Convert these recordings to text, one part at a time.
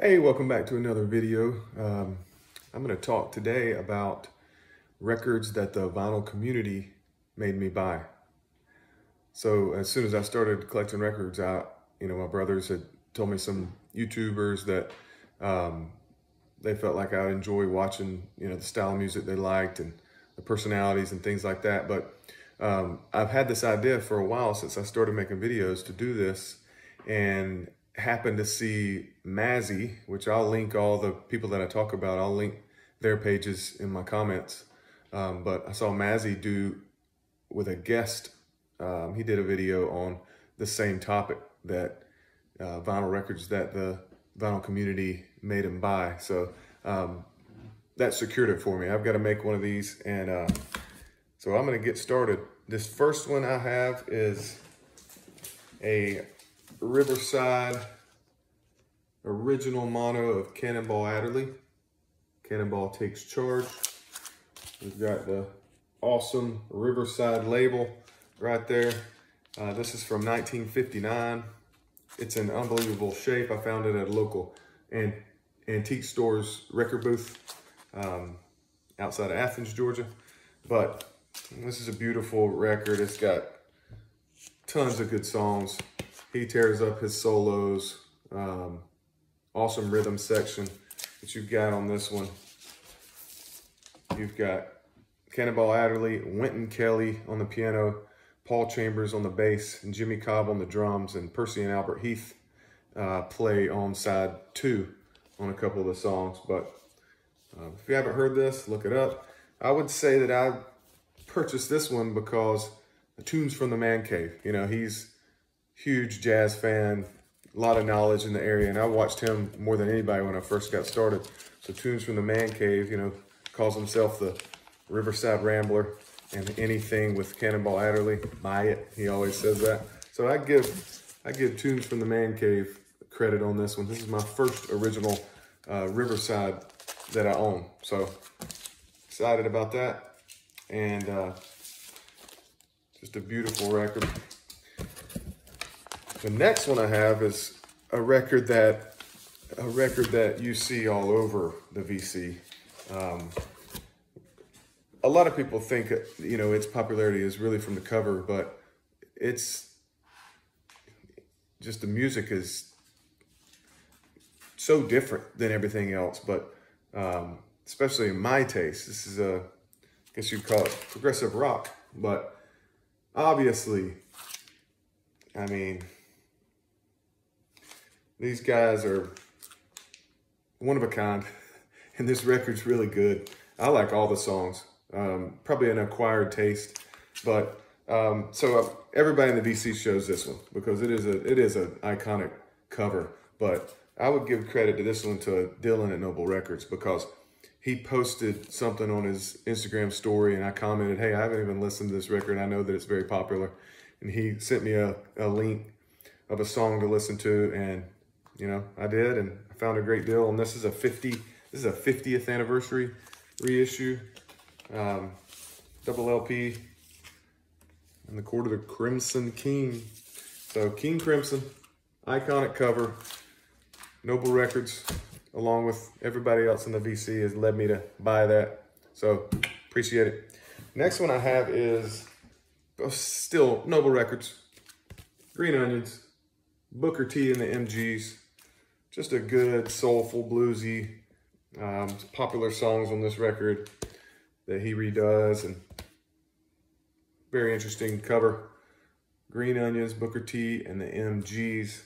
Hey, welcome back to another video. I'm going to talk today about records that the vinyl community made me buy. So as soon as I started collecting records, my brothers had told me some YouTubers that they felt like I'd enjoy watching, the style of music they liked and the personalities and things like that. But I've had this idea for a while since I started making videos to do this, and happened to see Mazzy, which I'll link all the people that I talk about. I'll link their pages in my comments. But I saw Mazzy do with a guest. He did a video on the same topic, that vinyl records that the vinyl community made him buy. So that secured it for me. I've got to make one of these, and so I'm going to get started. This first one I have is a Riverside original mono of Cannonball Adderley. Cannonball Takes Charge. We've got the awesome Riverside label right there. This is from 1959. It's in unbelievable shape. I found it at a local antique store's record booth outside of Athens, Georgia. But this is a beautiful record. It's got tons of good songs. He tears up his solos. Awesome rhythm section that you've got on this one. You've got Cannonball Adderley, Wynton Kelly on the piano, Paul Chambers on the bass, and Jimmy Cobb on the drums, and Percy and Albert Heath play on side 2 on a couple of the songs. But if you haven't heard this, look it up. I would say that I purchased this one because the tunes from the Man Cave. He's huge jazz fan, a lot of knowledge in the area, and I watched him more than anybody when I first got started. So Tunes from the Man Cave, calls himself the Riverside Rambler, and anything with Cannonball Adderley, buy it. He always says that. So I give Tunes from the Man Cave credit on this one. This is my first original Riverside that I own. So excited about that, and just a beautiful record. The next one I have is a record that you see all over the VC. A lot of people think, its popularity is really from the cover, but it's just the music is so different than everything else. But especially in my taste, this is I guess you'd call it progressive rock. But obviously, these guys are one of a kind, and this record's really good. I like all the songs. Probably an acquired taste, but so everybody in the VC shows this one because it is an iconic cover. But I would give credit to this one to Dylan at Noble Records, because he posted something on his Instagram story, and I commented, "Hey, I haven't even listened to this record. I know that it's very popular," and he sent me a link of a song to listen to, and I did, and I found a great deal. And this is a 50th anniversary reissue, double LP, in the Court of the Crimson King. So King Crimson, iconic cover. Noble Records, along with everybody else in the VC, has led me to buy that. So appreciate it. Next one I have is still Noble Records, Green Onions, Booker T and the MGs. Just a good, soulful, bluesy, popular songs on this record that he redoes, and very interesting cover. Green Onions, Booker T, and the MGs.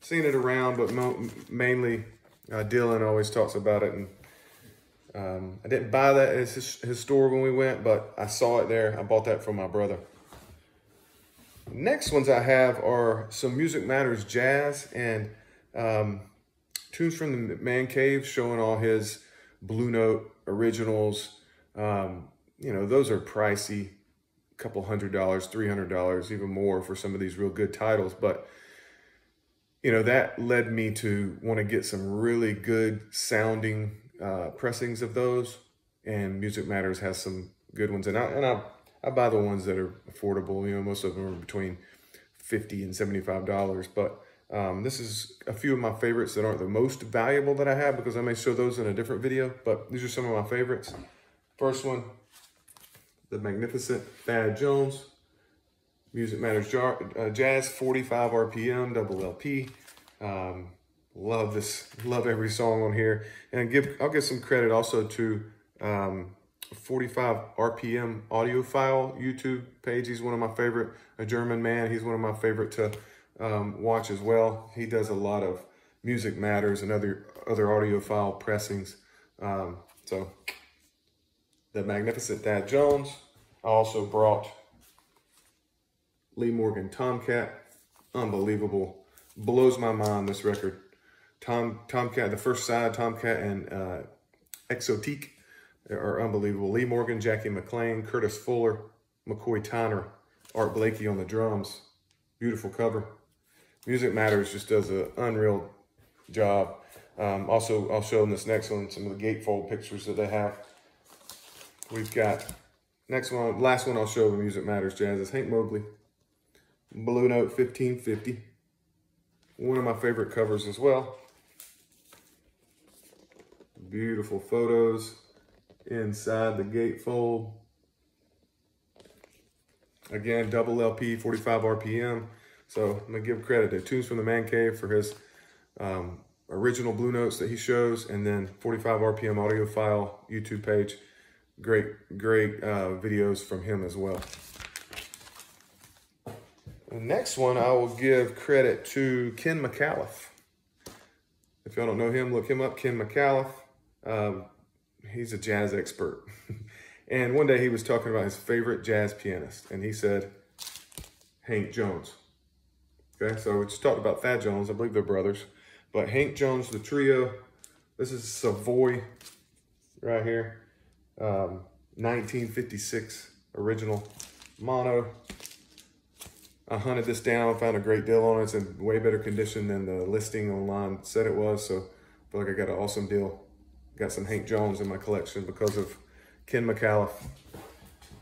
Seen it around, but mainly Dylan always talks about it. And I didn't buy that at his store when we went, but I saw it there. I bought that from my brother. Next ones I have are some Music Matters jazz, and Tunes from the Man Cave, showing all his Blue Note originals. Those are pricey, a couple $100, $300, even more for some of these real good titles. But, that led me to want to get some really good sounding pressings of those. And Music Matters has some good ones. And I buy the ones that are affordable. Most of them are between $50 and $75. But This is a few of my favorites that aren't the most valuable that I have, because I may show those in a different video, but these are some of my favorites. First one, the magnificent Thad Jones, Music Matters Jazz, 45 RPM, double LP. Love this, love every song on here. And I'll give some credit also to 45 RPM Audiophile YouTube page. He's one of my favorite, a German man. He's one of my favorite to watch as well. He does a lot of Music Matters and other audiophile pressings. So the magnificent Thad Jones. I also brought Lee Morgan Tomcat. Unbelievable. Blows my mind, this record. Tomcat, the first side, Tomcat and Exotique are unbelievable. Lee Morgan, Jackie McLean, Curtis Fuller, McCoy Tyner, Art Blakey on the drums. Beautiful cover. Music Matters just does an unreal job. Also, I'll show in this next one some of the gatefold pictures that they have. We've got, next one, last one I'll show of Music Matters Jazz is Hank Mobley, Blue Note 1550. One of my favorite covers as well. Beautiful photos inside the gatefold. Again, double LP, 45 RPM. So I'm gonna give credit to Tunes from the Man Cave for his original Blue Notes that he shows, and then 45 RPM Audiophile YouTube page. Great videos from him as well. The next one, I will give credit to Ken McCauliff. If y'all don't know him, look him up, Ken McCauliff. He's a jazz expert. And one day he was talking about his favorite jazz pianist, and he said, Hank Jones. Okay, so we just talked about Thad Jones. I believe they're brothers. But Hank Jones, the trio, this is Savoy right here. 1956 original mono. I hunted this down, found a great deal on it. It's in way better condition than the listing online said it was. So I feel like I got an awesome deal. Got some Hank Jones in my collection because of Ken McCauliff.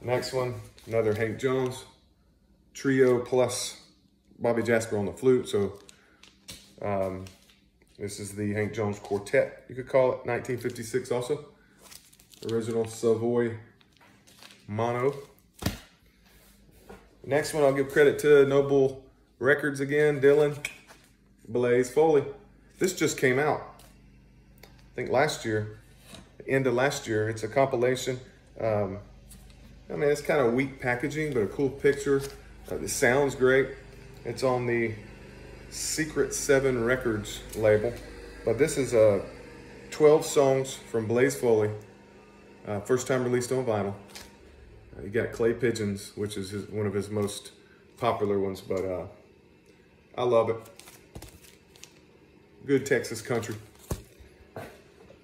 Next one, another Hank Jones trio plus Bobby Jasper on the flute. So this is the Hank Jones Quartet, you could call it, 1956 also. Original Savoy mono. Next one, I'll give credit to Noble Records again, Dylan Blaze Foley. This just came out, I think last year, end of last year. It's a compilation. I mean, it's kind of weak packaging, but a cool picture. It sounds great. It's on the Secret 7 Records label. But this is 12 songs from Blaze Foley. First time released on vinyl. You got Clay Pigeons, which is one of his most popular ones, but I love it. Good Texas country.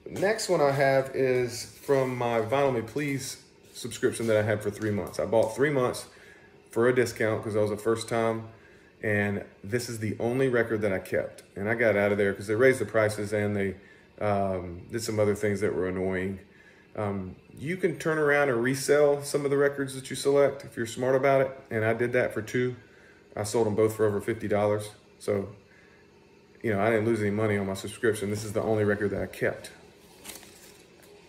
The next one I have is from my Vinyl Me Please subscription that I had for 3 months. I bought 3 months for a discount because I was the first time, and this is the only record that I kept. And I got out of there because they raised the prices and they did some other things that were annoying. You can turn around and resell some of the records that you select if you're smart about it, and I did that for 2. I sold them both for over $50. So, you know, I didn't lose any money on my subscription. This is the only record that I kept.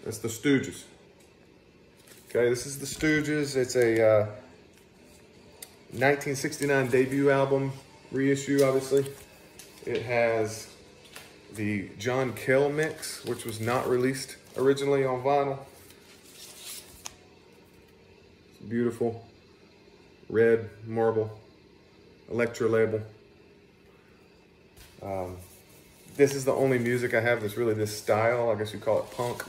That's the Stooges. Okay, this is the Stooges. It's a 1969 debut album, reissue, obviously. It has the John Kell mix, which was not released originally on vinyl. It's beautiful. Red marble, Electra label. This is the only music I have that's really this style. I guess you call it punk.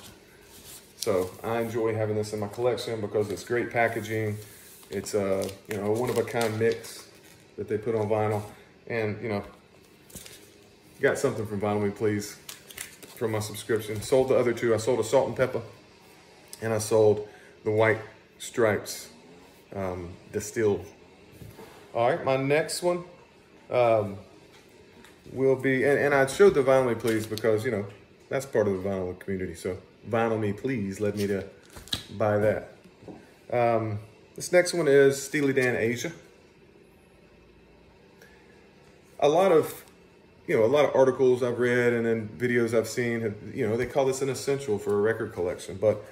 So I enjoy having this in my collection because it's great packaging. It's a, you know, one-of-a-kind mix that they put on vinyl. And, you know, got something from Vinyl Me Please from my subscription. Sold the other 2. I sold a Salt and Pepper, and I sold the White Stripes distilled. All right, my next one will be, and I showed the Vinyl Me Please because, you know, that's part of the vinyl community. So Vinyl Me Please led me to buy that. This next one is Steely Dan Asia. A lot of you know, a lot of articles I've read and then videos I've seen, have, you know, they call this an essential for a record collection. But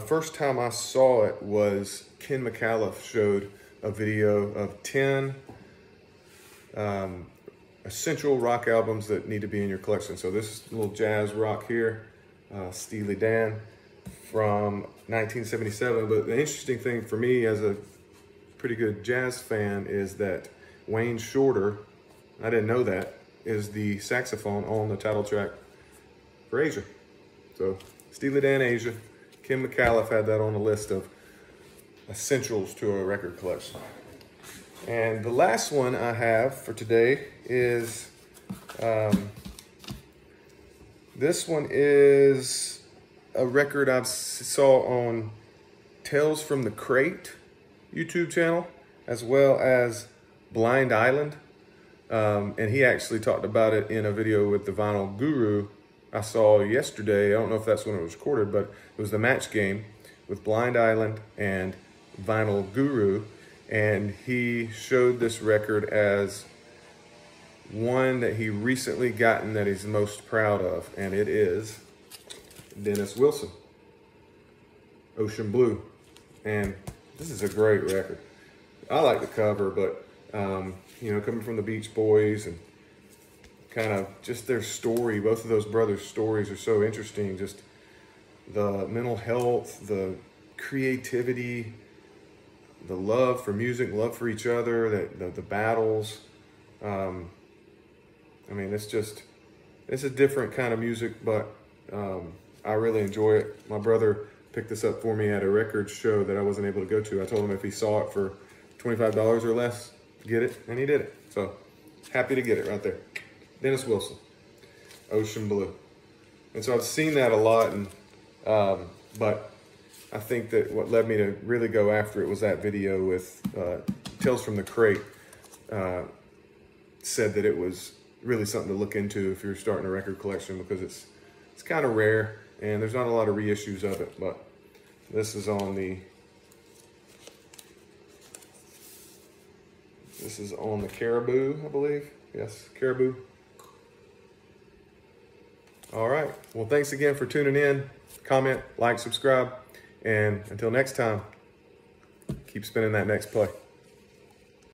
first time I saw it was Ken McCauliff showed a video of 10 essential rock albums that need to be in your collection. So this is a little jazz rock here, Steely Dan from 1977. But the interesting thing for me as a pretty good jazz fan is that Wayne Shorter, I didn't know that, is the saxophone on the title track for Asia. So Steely Dan, Asia. Ken McCauliff had that on the list of essentials to a record collection. And the last one I have for today is, this one is a record I saw on Tales from the Crate YouTube channel, as well as Blind Island. And he actually talked about it in a video with the Vinyl Guru I saw yesterday. I don't know if that's when it was recorded, but it was the match game with Blind Island and Vinyl Guru. And he showed this record as one that he recently gotten that he's most proud of. And it is Dennis Wilson, Ocean Blue. And this is a great record. I like the cover, but you know, coming from the Beach Boys and kind of just their story, both of those brothers' stories are so interesting. Just the mental health, the creativity, the love for music, love for each other, the battles. I mean, it's a different kind of music, but I really enjoy it. My brother picked this up for me at a record show that I wasn't able to go to. I told him if he saw it for $25 or less, get it, and he did it. So happy to get it right there. Dennis Wilson, Ocean Blue. And so I've seen that a lot, and but I think that what led me to really go after it was that video with Tales from the Crate. Said that it was really something to look into if you're starting a record collection, because it's kind of rare and there's not a lot of reissues of it. But this is on the Caribou, I believe. Yes, Caribou. All right. Well, thanks again for tuning in. Comment, like, subscribe. And until next time, keep spinning that next play.